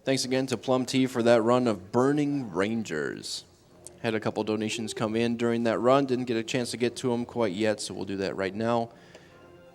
Thanks again to Plum T for that run of Burning Rangers. Had a couple donations come in during that run. Didn't get a chance to get to them quite yet, so we'll do that right now.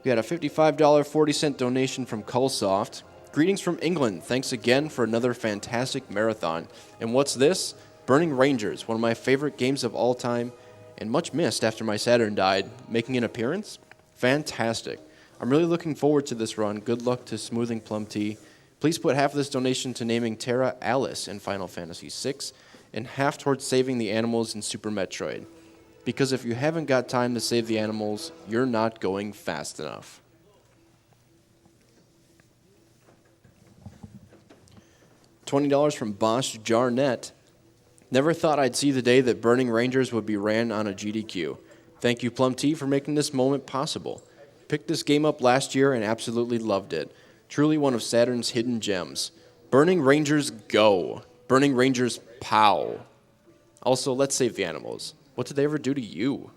We had a $55.40 donation from Cullsoft. Greetings from England. Thanks again for another fantastic marathon. And what's this? Burning Rangers, one of my favorite games of all time, and much missed after my Saturn died. Making an appearance? Fantastic. I'm really looking forward to this run. Good luck to smoothing Plum T. Please put half of this donation to naming Terra Alice in Final Fantasy VI, and half towards saving the animals in Super Metroid. Because if you haven't got time to save the animals, you're not going fast enough. $20 from Bosch Jarnett. Never thought I'd see the day that Burning Rangers would be ran on a GDQ. Thank you, Plum T, for making this moment possible. Picked this game up last year and absolutely loved it. Truly one of Saturn's hidden gems. Burning Rangers, go. Burning Rangers, pow. Also, let's save the animals. What did they ever do to you?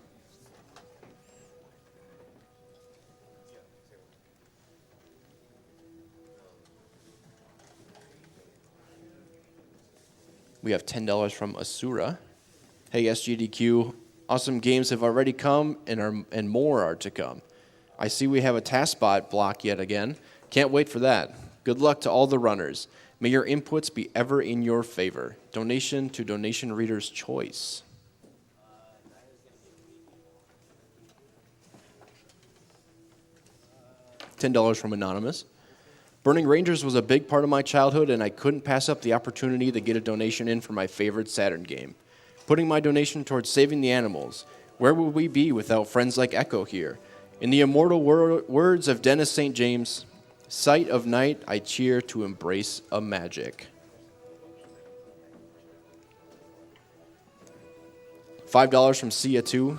We have $10 from Asura. Hey, SGDQ, awesome games have already come and more are to come. I see we have a task spot block yet again. Can't wait for that. Good luck to all the runners. May your inputs be ever in your favor. Donation to Donation Reader's Choice. $10 from Anonymous. Burning Rangers was a big part of my childhood, and I couldn't pass up the opportunity to get a donation in for my favorite Saturn game. Putting my donation towards saving the animals. Where would we be without friends like Echo here? In the immortal words of Dennis St. James, sight of night, I cheer to embrace a magic. $5 from Sia2.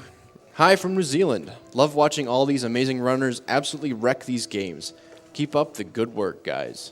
Hi from New Zealand. Love watching all these amazing runners absolutely wreck these games. Keep up the good work, guys.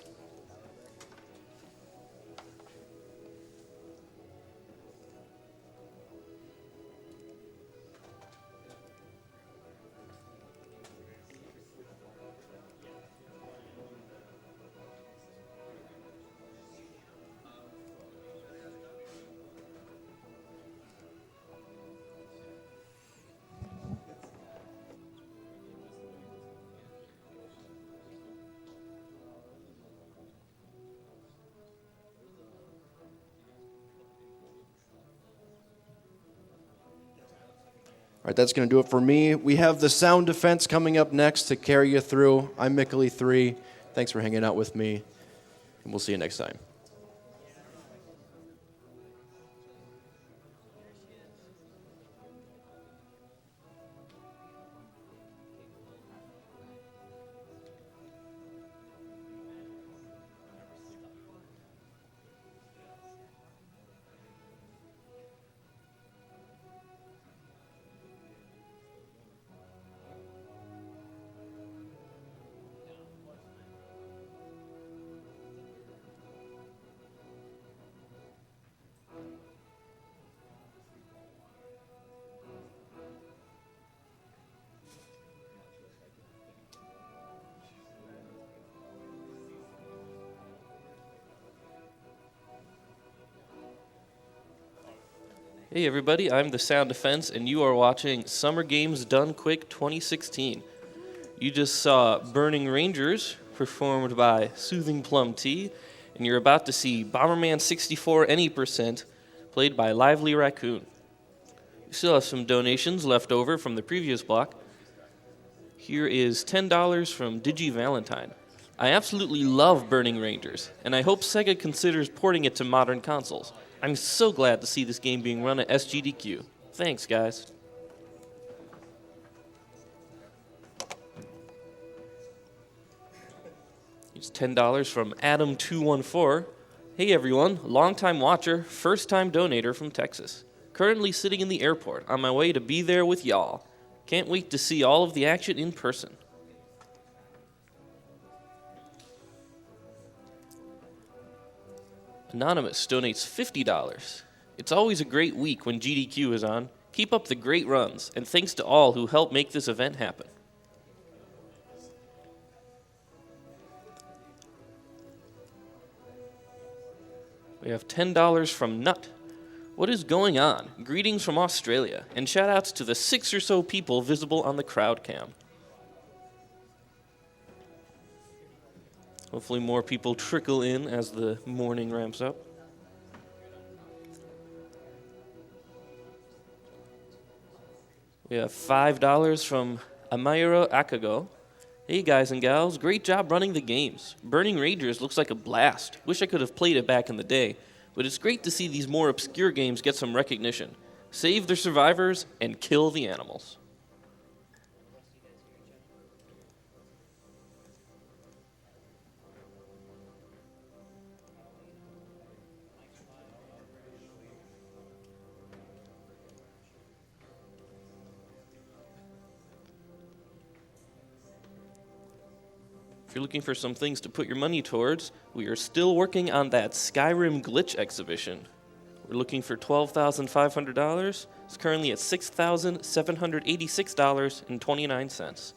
All right, that's going to do it for me. We have the sound defense coming up next to carry you through. I'm Mickley3. Thanks for hanging out with me, and we'll see you next time. Hey everybody, I'm the Sound Defense, and you are watching Summer Games Done Quick 2016. You just saw Burning Rangers, performed by Soothing Plum T, and you're about to see Bomberman 64 Any Percent, played by LivelyRaccoon. We still have some donations left over from the previous block. Here is $10 from Digi Valentine. I absolutely love Burning Rangers, and I hope Sega considers porting it to modern consoles. I'm so glad to see this game being run at SGDQ. Thanks, guys. It's $10 from Adam214. Hey, everyone. Longtime watcher, first-time donator from Texas. Currently sitting in the airport on my way to be there with y'all. Can't wait to see all of the action in person. Anonymous donates $50. It's always a great week when GDQ is on. Keep up the great runs, and thanks to all who helped make this event happen. We have $10 from Nut. What is going on? Greetings from Australia, and shout-outs to the 6 or so people visible on the crowd cam. Hopefully more people trickle in as the morning ramps up. We have $5 from Amayuro Akago. Hey guys and gals, great job running the games. Burning Rangers looks like a blast. Wish I could have played it back in the day, but it's great to see these more obscure games get some recognition. Save the survivors and kill the animals. If you're looking for some things to put your money towards, we are still working on that Skyrim glitch exhibition. We're looking for $12,500. It's currently at $6,786.29.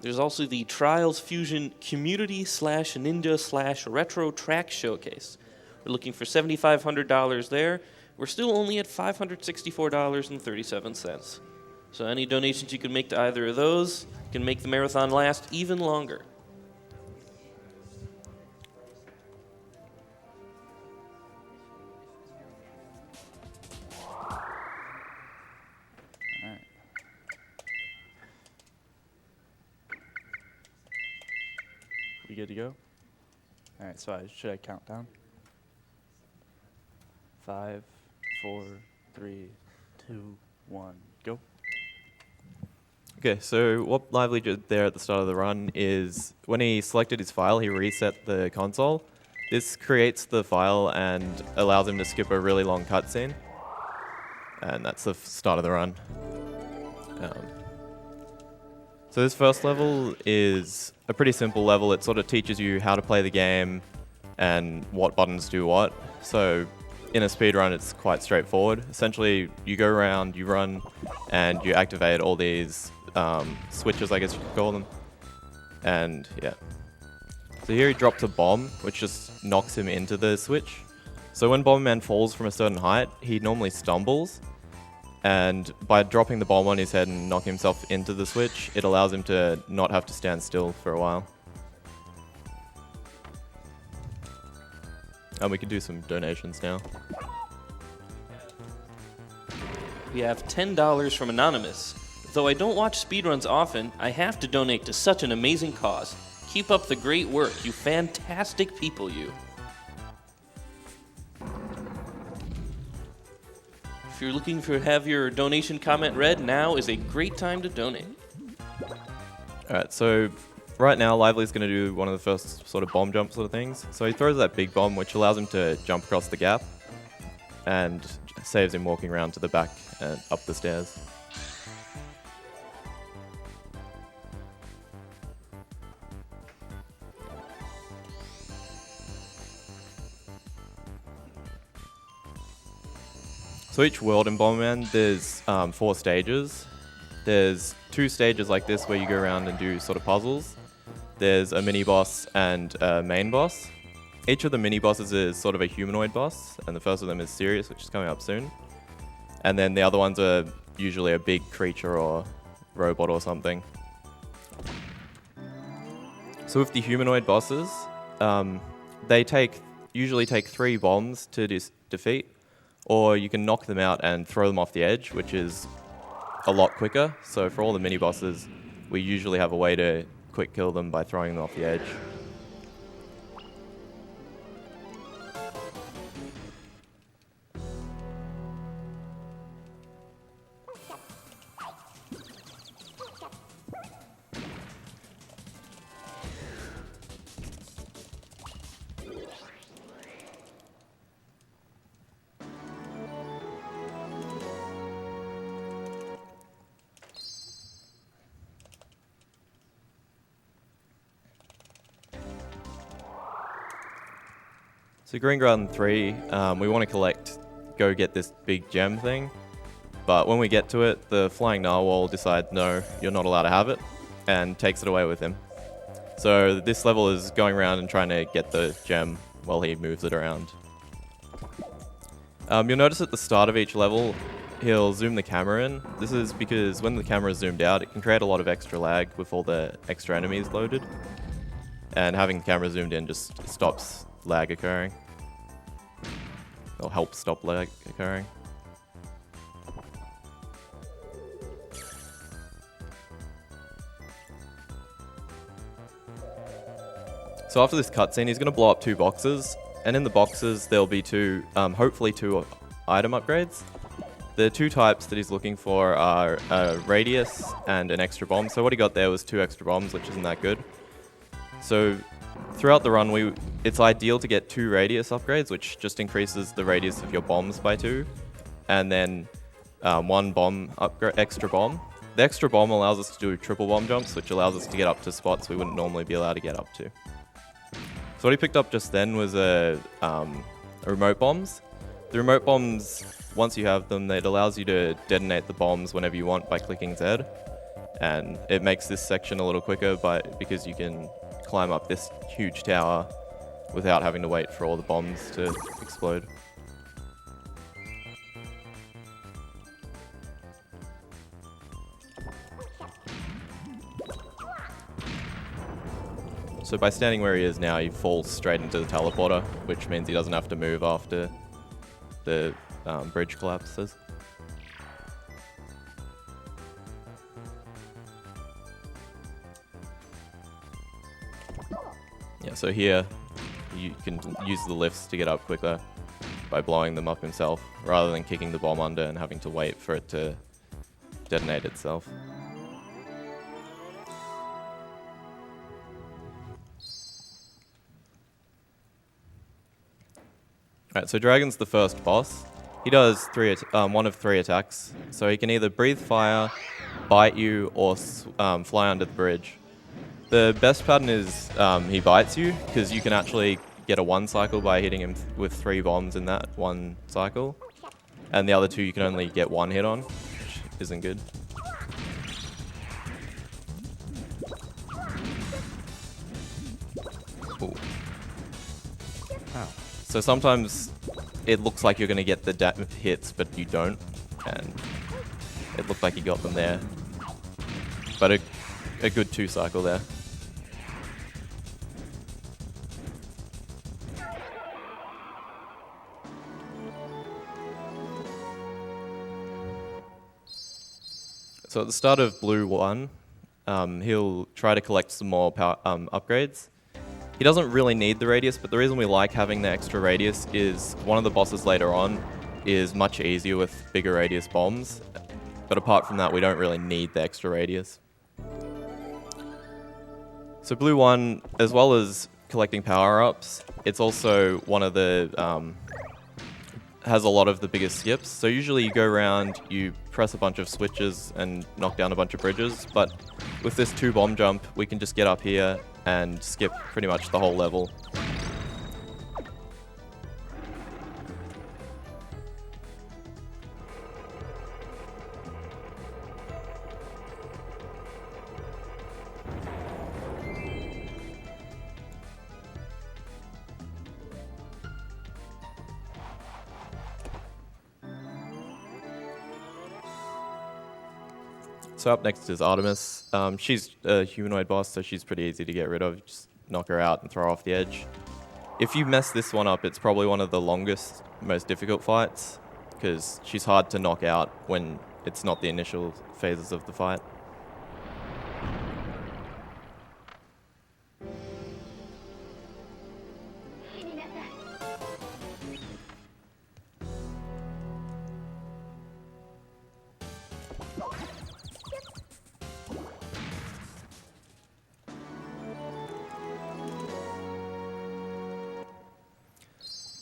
There's also the Trials Fusion Community/Ninja/Retro Track Showcase. We're looking for $7,500 there. We're still only at $564.37. So any donations you can make to either of those can make the marathon last even longer. We good to go? All right, so should I count down? 5, 4, 3, 2, 1, go. Okay, so what Lively did there at the start of the run is when he selected his file, he reset the console. This creates the file and allows him to skip a really long cutscene. And that's the start of the run. So this first level is a pretty simple level. It sort of teaches you how to play the game and what buttons do what. So in a speedrun, it's quite straightforward. Essentially, you go around, you run, and you activate all these switches, I guess you could call them. And yeah. So here he drops a bomb, which just knocks him into the switch. So when Bomberman falls from a certain height, he normally stumbles. And by dropping the bomb on his head and knocking himself into the switch, it allows him to not have to stand still for a while. And we can do some donations now. We have $10 from Anonymous. Though I don't watch speedruns often, I have to donate to such an amazing cause. Keep up the great work, you fantastic people, you. If you're looking to have your donation comment read, now is a great time to donate. Alright, so right now Lively's going to do one of the first sort of bomb jump sort of things. So he throws that big bomb, which allows him to jump across the gap and saves him walking around to the back and up the stairs. So each world in Bomberman, there's 4 stages. There's 2 stages like this where you go around and do sort of puzzles. There's a mini-boss and a main boss. Each of the mini-bosses is sort of a humanoid boss, and the first of them is Sirius, which is coming up soon. And then the other ones are usually a big creature or robot or something. So with the humanoid bosses, they usually take 3 bombs to defeat. Or you can knock them out and throw them off the edge, which is a lot quicker. So for all the mini-bosses, we usually have a way to quick kill them by throwing them off the edge. So Green Garden 3, we want to go get this big gem thing, but when we get to it, the Flying Narwhal decides, no, you're not allowed to have it, and takes it away with him. So this level is going around and trying to get the gem while he moves it around. You'll notice at the start of each level, he'll zoom the camera in. This is because when the camera is zoomed out, it can create a lot of extra lag with all the extra enemies loaded. And having the camera zoomed in just stops lag occurring. Or helps stop lag occurring. So after this cutscene, he's going to blow up 2 boxes, and in the boxes there'll be hopefully two item upgrades. The 2 types that he's looking for are a radius and an extra bomb. So what he got there was 2 extra bombs, which isn't that good. So throughout the run, it's ideal to get 2 radius upgrades, which just increases the radius of your bombs by 2, and then 1 bomb extra bomb. The extra bomb allows us to do triple bomb jumps, which allows us to get up to spots we wouldn't normally be allowed to get up to. So what he picked up just then was a remote bombs. The remote bombs, once you have them, it allows you to detonate the bombs whenever you want by clicking Z. And it makes this section a little quicker because you can climb up this huge tower without having to wait for all the bombs to explode. So by standing where he is now, he falls straight into the teleporter, which means he doesn't have to move after the bridge collapses. Yeah, so here you can use the lifts to get up quicker by blowing them up himself, rather than kicking the bomb under and having to wait for it to detonate itself. Alright, so Dragon's the first boss. He does 1 of 3 attacks, so he can either breathe fire, bite you, or fly under the bridge. The best pattern is he bites you, because you can actually get a 1 cycle by hitting him with 3 bombs in that 1 cycle, and the other 2 you can only get 1 hit on, which isn't good. Ooh. Ow. So sometimes it looks like you're going to get the hits, but you don't, and it looked like you got them there. But a good 2 cycle there. So at the start of Blue 1, he'll try to collect some more power, upgrades. He doesn't really need the radius, but the reason we like having the extra radius is one of the bosses later on is much easier with bigger radius bombs. But apart from that, we don't really need the extra radius. So Blue 1, as well as collecting power-ups, it's also one of the has a lot of the biggest skips. So usually you go around, you press a bunch of switches and knock down a bunch of bridges, but with this 2 bomb jump, we can just get up here and skip pretty much the whole level. So up next is Artemis. She's a humanoid boss, so she's pretty easy to get rid of. Just knock her out and throw her off the edge. If you mess this one up, it's probably one of the longest, most difficult fights, because she's hard to knock out when it's not the initial phases of the fight.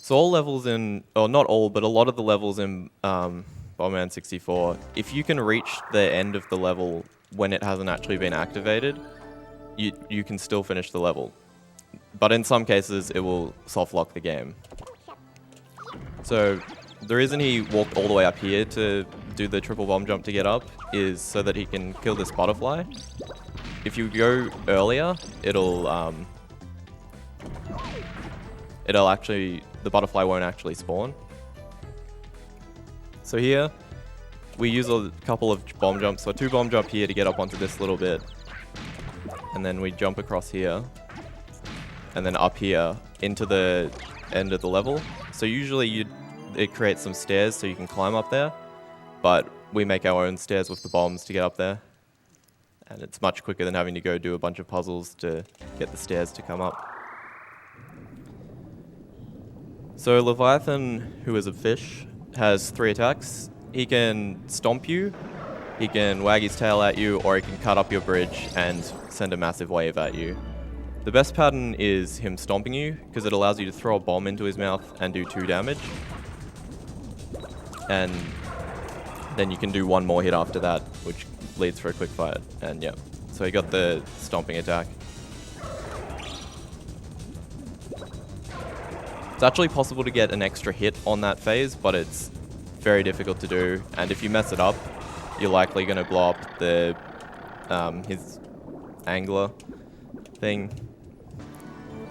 So all levels in, or not all, but a lot of the levels in Bomberman 64, if you can reach the end of the level when it hasn't actually been activated, you can still finish the level. But in some cases, it will soft lock the game. So the reason he walked all the way up here to do the triple bomb jump to get up is so that he can kill this butterfly. If you go earlier, the butterfly won't actually spawn. So here, we use a couple of bomb jumps. So 2 bomb jump here to get up onto this little bit. And then we jump across here. And then up here into the end of the level. So usually it creates some stairs so you can climb up there. But we make our own stairs with the bombs to get up there. And it's much quicker than having to go do a bunch of puzzles to get the stairs to come up. So Leviathan, who is a fish, has 3 attacks. He can stomp you, he can wag his tail at you, or he can cut up your bridge and send a massive wave at you. The best pattern is him stomping you, because it allows you to throw a bomb into his mouth and do 2 damage. And then you can do 1 more hit after that, which leads for a quick fight. And yeah, so he got the stomping attack. It's actually possible to get an extra hit on that phase, but it's very difficult to do. And if you mess it up, you're likely going to blow up the his angler thing,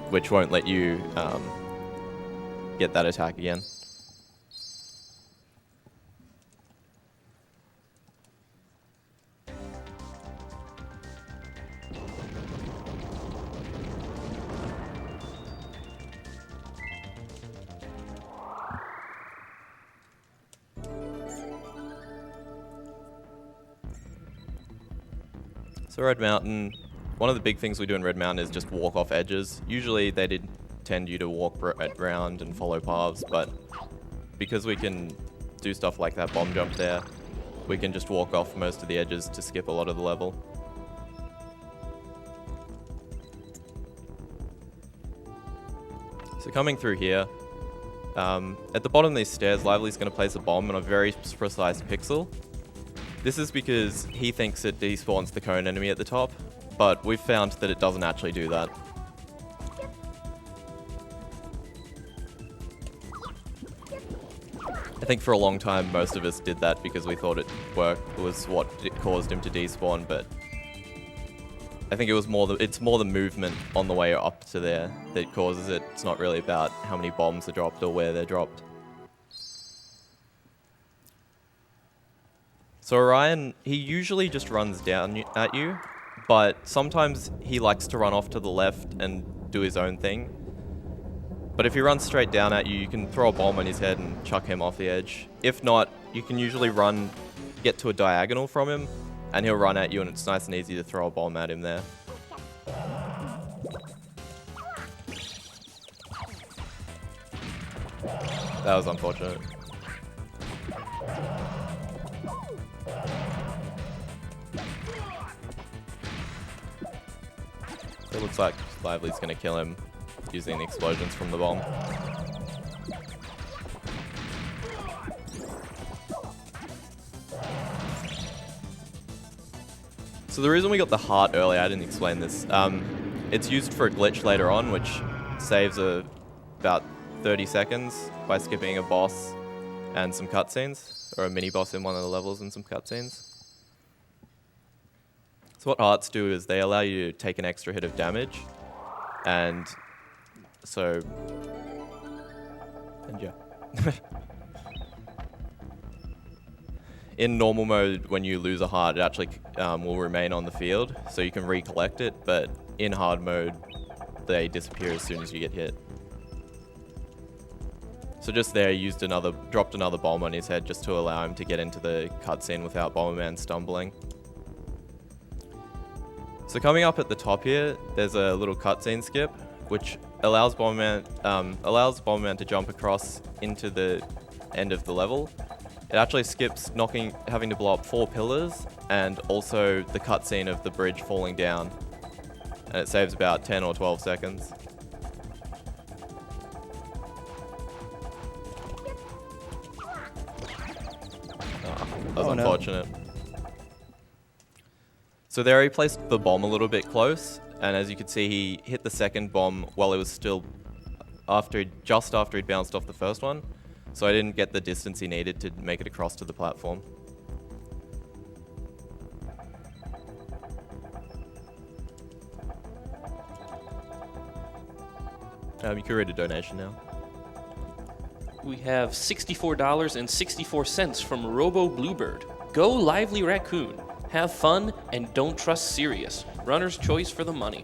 which won't let you get that attack again. So Red Mountain, one of the big things we do in Red Mountain is just walk off edges. Usually they did tend you to walk around and follow paths, but because we can do stuff like that bomb jump there, we can just walk off most of the edges to skip a lot of the level. So coming through here, at the bottom of these stairs, Lively's going to place a bomb on a very precise pixel. This is because he thinks it despawns the cone enemy at the top, but we've found that it doesn't actually do that. I think for a long time most of us did that because we thought it was what caused him to despawn, but I think it's more the movement on the way up to there that causes it. It's not really about how many bombs are dropped or where they're dropped. So Orion, he usually just runs down at you, but sometimes he likes to run off to the left and do his own thing. But if he runs straight down at you, you can throw a bomb on his head and chuck him off the edge. If not, you can usually get to a diagonal from him, and he'll run at you, and it's nice and easy to throw a bomb at him there. That was unfortunate. It looks like Lively's going to kill him using the explosions from the bomb. So the reason we got the heart earlier, I didn't explain this, it's used for a glitch later on, which saves about 30 seconds by skipping a boss and some cutscenes, or a mini-boss in one of the levels and some cutscenes. So what hearts do is they allow you to take an extra hit of damage, and yeah. In normal mode, when you lose a heart, it actually will remain on the field, so you can recollect it, but in hard mode, they disappear as soon as you get hit. So just there, he dropped another bomb on his head just to allow him to get into the cutscene without Bomberman stumbling. So coming up at the top here, there's a little cutscene skip, which allows Bomberman to jump across into the end of the level. It actually skips having to blow up 4 pillars, and also the cutscene of the bridge falling down. And it saves about 10 or 12 seconds. That was unfortunate. No. So there he placed the bomb a little bit close, and as you can see, he hit the second bomb while it was still just after he'd bounced off the first one. So I didn't get the distance he needed to make it across to the platform. You can read a donation now. We have $64.64 from Robo Bluebird. Go Lively Raccoon. Have fun and don't trust Sirius. Runner's choice for the money.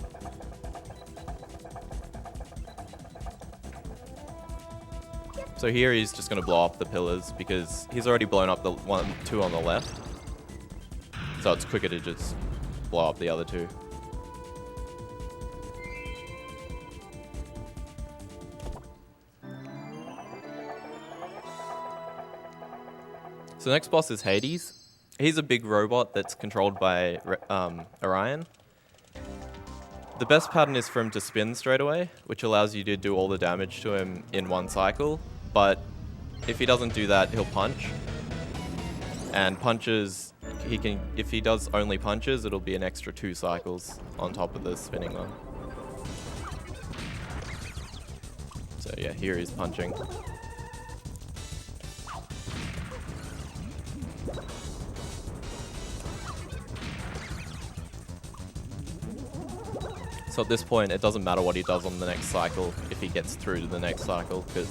So here he's just going to blow up the pillars because he's already blown up the two on the left. So it's quicker to just blow up the other two. So the next boss is Hades. He's a big robot that's controlled by Orion. The best pattern is for him to spin straight away, which allows you to do all the damage to him in one cycle. But if he doesn't do that, he'll punch. And punches, if he does only punches, it'll be an extra 2 cycles on top of the spinning one. So yeah, here he's punching. So at this point, it doesn't matter what he does on the next cycle if he gets through to the next cycle, because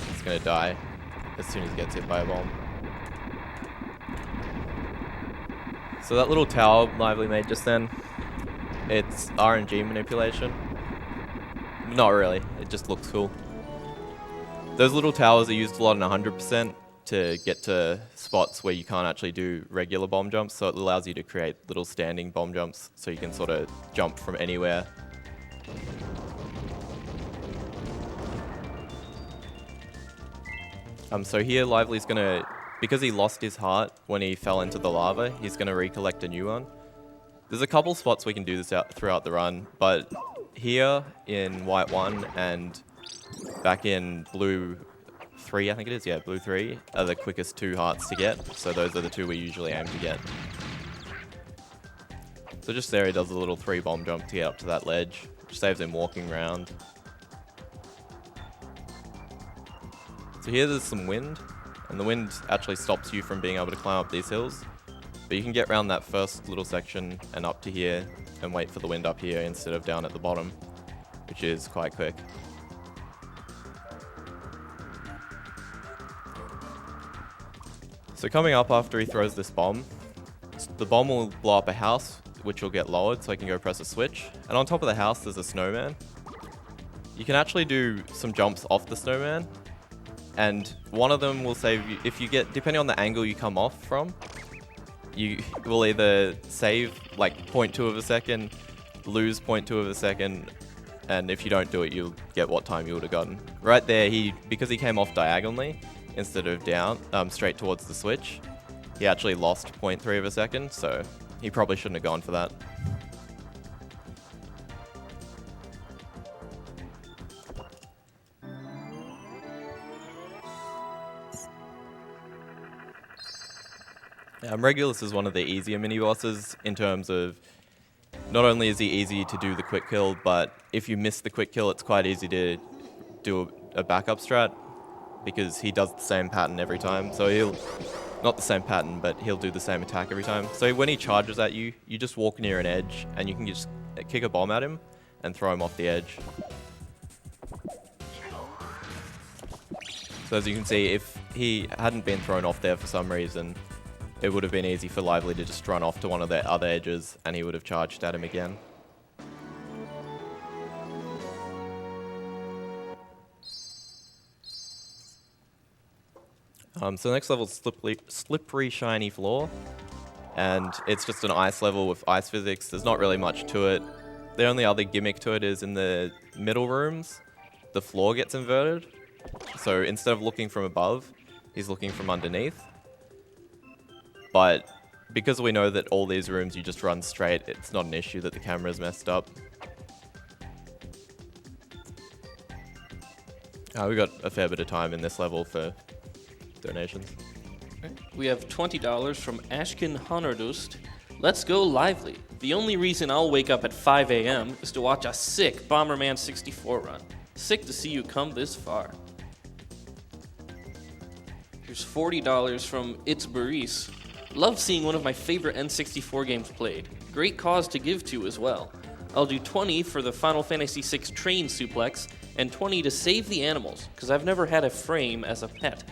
he's going to die as soon as he gets hit by a bomb. So that little tower Lively made just then, it's RNG manipulation. Not really, it just looks cool. Those little towers are used a lot in 100% to get to spots where you can't actually do regular bomb jumps, so it allows you to create little standing bomb jumps so you can sort of jump from anywhere. So here Lively's gonna, because he lost his heart when he fell into the lava, he's gonna recollect a new one. There's a couple spots we can do this out throughout the run, but here in White 1 and back in Blue 3, I think it is, yeah, Blue 3, are the quickest 2 hearts to get, so those are the 2 we usually aim to get. So just there he does a little 3 bomb jump to get up to that ledge, which saves him walking around. So here there's some wind, and the wind actually stops you from being able to climb up these hills. But you can get around that first little section and up to here and wait for the wind up here instead of down at the bottom, which is quite quick. So coming up after he throws this bomb, the bomb will blow up a house, which will get lowered so I can go press a switch. And on top of the house there's a snowman. You can actually do some jumps off the snowman, and one of them will save you, if you get, depending on the angle you come off from, you will either save like 0.2 of a second, lose 0.2 of a second, and if you don't do it, you'll get what time you would have gotten. Right there, because he came off diagonally instead of down, straight towards the switch, he actually lost 0.3 of a second, so he probably shouldn't have gone for that. Regulus is one of the easier mini-bosses in terms of not only is he easy to do the quick kill, but if you miss the quick kill, it's quite easy to do a backup strat because he does the same pattern every time. So not the same pattern, but he'll do the same attack every time. So when he charges at you, you just walk near an edge and you can just kick a bomb at him and throw him off the edge. So as you can see, if he hadn't been thrown off there for some reason, it would have been easy for Lively to just run off to one of the other edges and he would have charged at him again. So the next level is slippery, shiny floor. And it's just an ice level with ice physics. There's not really much to it. The only other gimmick to it is in the middle rooms, the floor gets inverted. So instead of looking from above, he's looking from underneath. But because we know that all these rooms you just run straight, it's not an issue that the camera's messed up. We got a fair bit of time in this level for donations. We have $20 from Ashkin Honordust. Let's go Lively. The only reason I'll wake up at 5 a.m. is to watch a sick Bomberman 64 run. Sick to see you come this far. Here's $40 from It's Baris. Love seeing one of my favorite N64 games played. Great cause to give to as well. I'll do 20 for the Final Fantasy VI train suplex and 20 to save the animals, because I've never had a frame as a pet.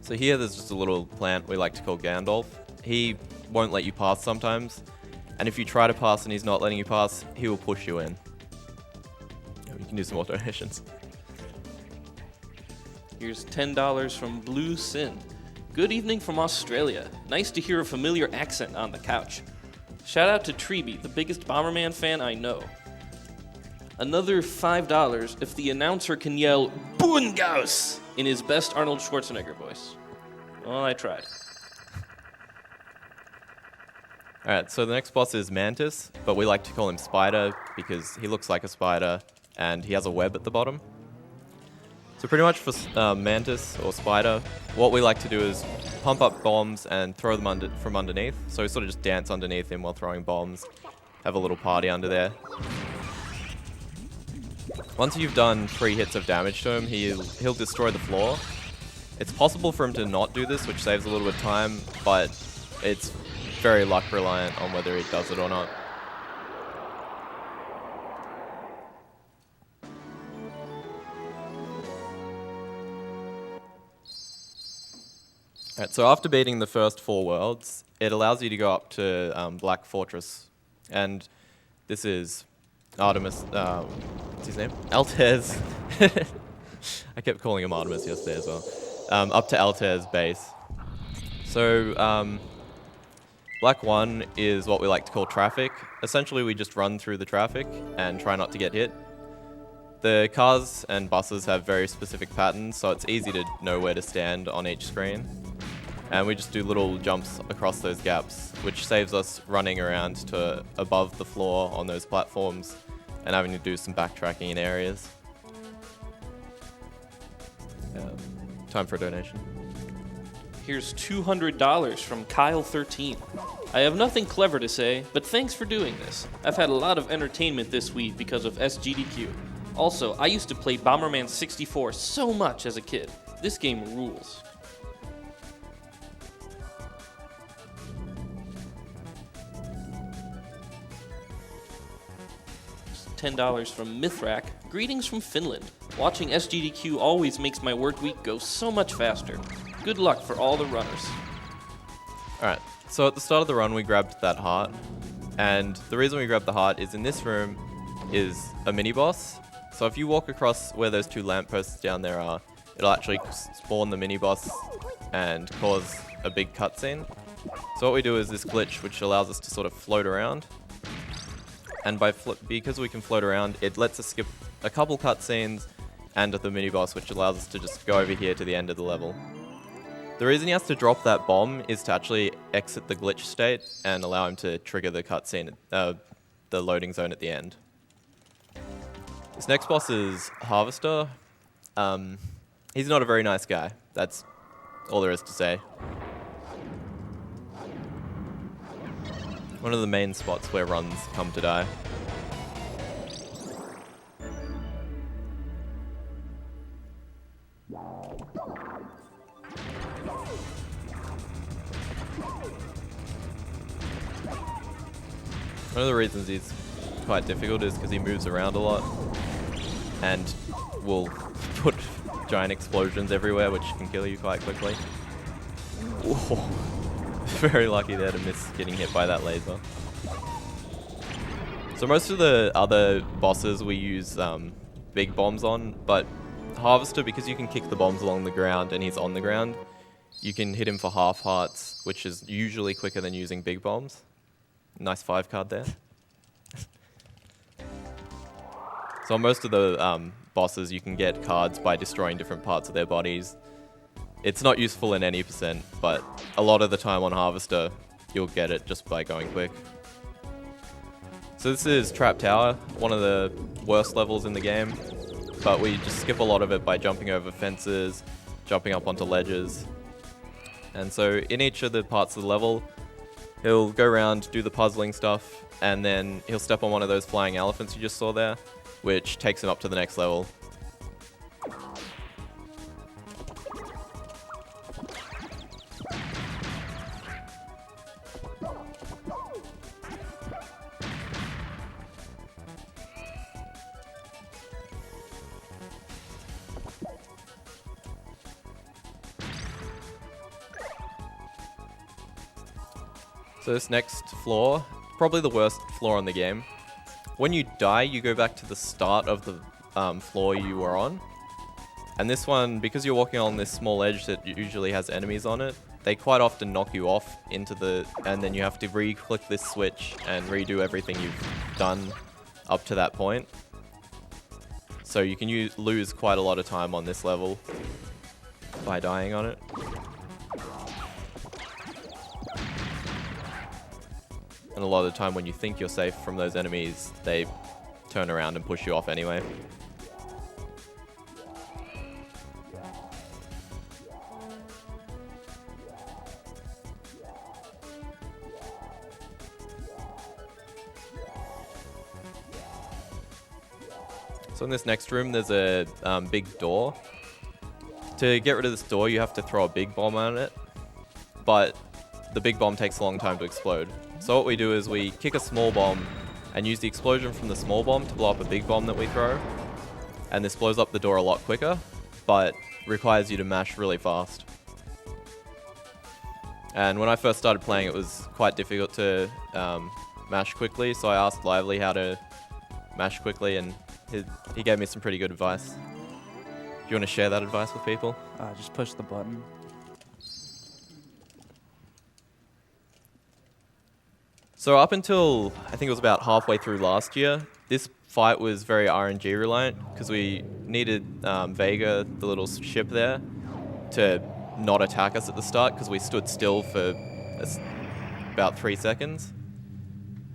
So here there's just a little plant we like to call Gandalf. He won't let you pass sometimes, and if you try to pass and he's not letting you pass, he will push you in. You can do some more donations. Here's $10 from Blue Sin. Good evening from Australia. Nice to hear a familiar accent on the couch. Shout out to Treeby, the biggest Bomberman fan I know. Another $5 if the announcer can yell Boongaus in his best Arnold Schwarzenegger voice. Well, I tried. Alright, so the next boss is Mantis, but we like to call him Spider because he looks like a spider and he has a web at the bottom. So pretty much for Mantis or Spider, what we like to do is pump up bombs and throw them from underneath. So we sort of just dance underneath him while throwing bombs, have a little party under there. Once you've done 3 hits of damage to him, he'll destroy the floor. It's possible for him to not do this, which saves a little bit of time, but it's very luck reliant on whether he does it or not. Alright, so after beating the first 4 worlds, it allows you to go up to Black Fortress, and this is Artemis, what's his name? Altair's. I kept calling him Artemis yesterday as well. Up to Altair's base. So, Black 1 is what we like to call traffic. Essentially, we just run through the traffic and try not to get hit. The cars and buses have very specific patterns, so it's easy to know where to stand on each screen. And we just do little jumps across those gaps, which saves us running around to above the floor on those platforms and having to do some backtracking in areas. Time for a donation. Here's $200 from Kyle13. I have nothing clever to say, but thanks for doing this. I've had a lot of entertainment this week because of SGDQ. Also, I used to play Bomberman 64 so much as a kid. This game rules. $10 from Mithrak. Greetings from Finland. Watching SGDQ always makes my work week go so much faster. Good luck for all the runners. Alright, so at the start of the run we grabbed that heart, and the reason we grabbed the heart is in this room is a mini-boss. So if you walk across where those 2 lampposts down there are, it'll actually spawn the mini-boss and cause a big cutscene. So what we do is this glitch which allows us to sort of float around. And because we can float around, it lets us skip a couple cutscenes and the mini-boss, which allows us to just go over here to the end of the level. The reason he has to drop that bomb is to actually exit the glitch state and allow him to trigger the cutscene, the loading zone at the end. This next boss is Harvester. He's not a very nice guy. That's all there is to say. One of the main spots where runs come to die. One of the reasons he's quite difficult is because he moves around a lot and will put giant explosions everywhere, which can kill you quite quickly. Whoa. Very lucky there to miss getting hit by that laser. So most of the other bosses we use big bombs on, but Harvester, because you can kick the bombs along the ground and he's on the ground, you can hit him for half hearts, which is usually quicker than using big bombs. Nice 5 card there. So on most of the bosses, you can get cards by destroying different parts of their bodies. It's not useful in any percent, but a lot of the time on Harvester, you'll get it just by going quick. So this is Trap Tower, one of the worst levels in the game, but we just skip a lot of it by jumping over fences, jumping up onto ledges. And so in each of the parts of the level, he'll go around, do the puzzling stuff, and then he'll step on one of those flying elephants you just saw there, which takes him up to the next level. So this next floor, probably the worst floor on the game. When you die, you go back to the start of the floor you were on. And this one, because you're walking on this small edge that usually has enemies on it, they quite often knock you off into the... And then you have to re-click this switch and redo everything you've done up to that point. So you can lose quite a lot of time on this level by dying on it. And a lot of the time when you think you're safe from those enemies, they turn around and push you off anyway. So in this next room, there's a big door. To get rid of this door, you have to throw a big bomb on it, but the big bomb takes a long time to explode. So what we do is we kick a small bomb and use the explosion from the small bomb to blow up a big bomb that we throw. And this blows up the door a lot quicker, but requires you to mash really fast. And when I first started playing, it was quite difficult to mash quickly, so I asked Lively how to mash quickly, and he gave me some pretty good advice. Do you want to share that advice with people? Just push the button. So up until, I think it was about halfway through last year, this fight was very RNG reliant, because we needed Vega, the little ship there, to not attack us at the start, because we stood still for about 3 seconds.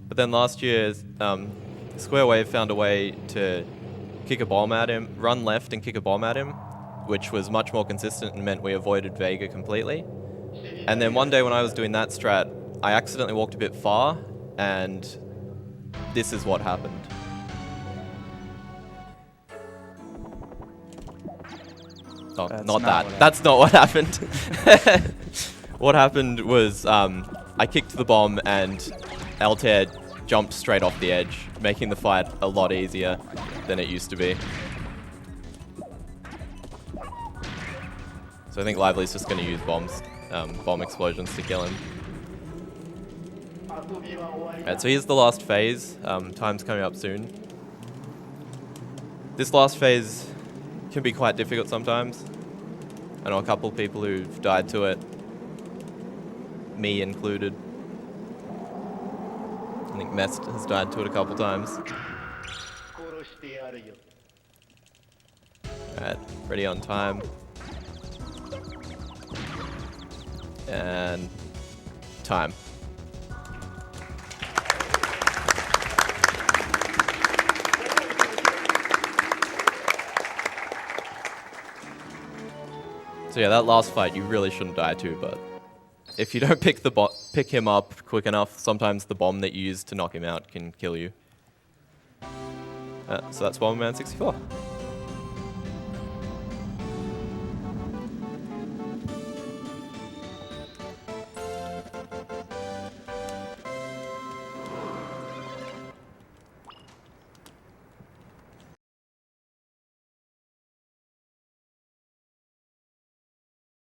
But then last year, Square Wave found a way to kick a bomb at him, run left and kick a bomb at him, which was much more consistent and meant we avoided Vega completely. And then one day when I was doing that strat, I accidentally walked a bit far, and this is what happened. Oh, not that. That's not what happened. What happened was I kicked the bomb and Altair jumped straight off the edge, making the fight a lot easier than it used to be. So I think Lively's just going to use bombs, bomb explosions to kill him. Alright, so here's the last phase. Time's coming up soon. This last phase can be quite difficult sometimes. I know a couple of people who've died to it, me included. I think Mest has died to it a couple times. Alright, ready on time. And time. So yeah, that last fight you really shouldn't die to, but if you don't pick him up quick enough, sometimes the bomb that you use to knock him out can kill you. So that's Bomberman 64.